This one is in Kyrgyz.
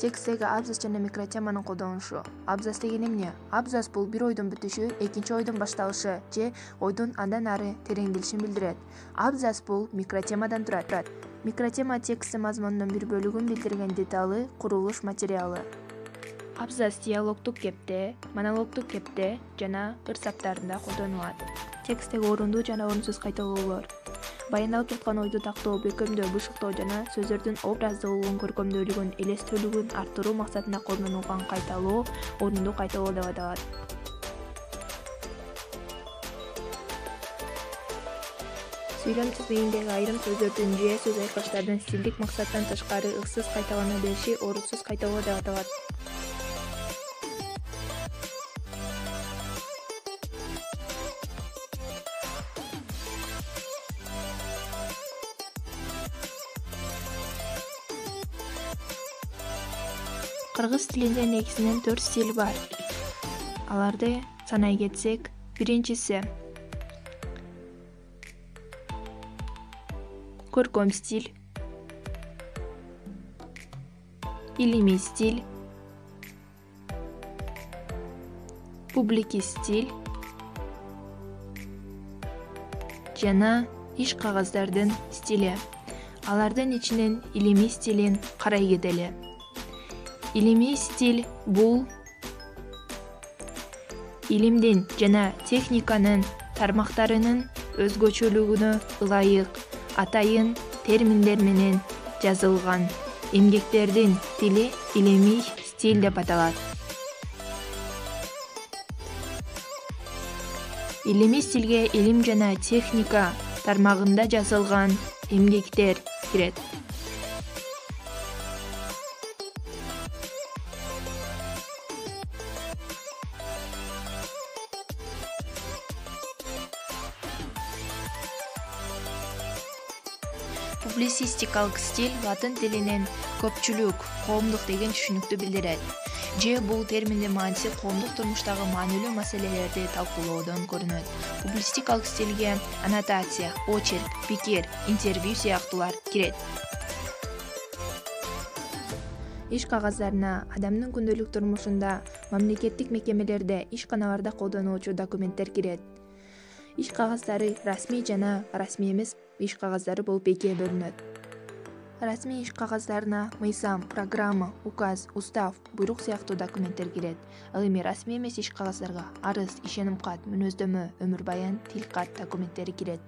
Текстеги абзац жана микротеманын колдонушу. Абзац деген эмне? Абзац бул бир ойдун бүтүшү, экинчи ойдун башталышы же ойдун андан ары тереңделишин билдирет. Абзац бул микротемадан турат. Микротема текстти мазмунунун бир бөлүгүн билдирген деталы, курулуш материалы. Абзац диалогдук кепте, монологдук кепте жана ырсаптарында колдонулат. Тексттеги орундуу жана орунсуз кайталоолор. Баяндалып жаткан ойду тактоо, бекемдөө, бышыктоо жана сөздөрдүн образдуулугун, көркөмдүүлүгүн, элестүүлүгүн арттыруу максатында колдонулган кайталоо орундуу кайталоо деп аталат. Сүйлөм тизмегиндеги айрым сөздөрдүн же сөз айкаштардын стилдик максаттан тышкары ыксыз кайталана бериши орунсуз кайталоо деп аталат. Кыргыз тилинде негизинен 4 стиль бар. Аларды санай кетсек, биринчиси көркөм стиль, илимий стиль, публики стиль жана иш кагаздардын стили. Алардын ичинен илимий стилин карай кетели. Илимий стиль бул илимдин жана техниканын тармактарынын өзгөчөлүгүнө ылайык атайын терминдер менен жазылган эмгектердин тили илимий стиль деп аталат. Илимий стилге илим жана техника тармагында жазылган эмгектер кирет. Публицистикалык стиль латын тилинен көпчүлүк, коомдук деген түшүнүктү билдирет. Же бул терминдин мааниси коомдук турмуштагы маанилүү маселелерди талкуулоодон көрүнөт. Публицистикалык стилге аннотация, очерк, пикир, интервью сыяктуулар кирет. Иш кагаздарына адамдын күндөлүк турмушунда, мамлекеттик мекемелерде, ишканаларда колдонулчу документтер кирет. Иш кагаздары расмий жана расмий эмес иш кагаздары болуп экиге бөлүнөт. Расмий иш кагаздарына мыйзам, программа, указ, устав, буйрук сыяктуу документтер кирет. Ал эми расмий эмес иш кагаздарга арыз, ишеним кат, мүнөздөмө, өмүр баян, тил кат документтери кирет.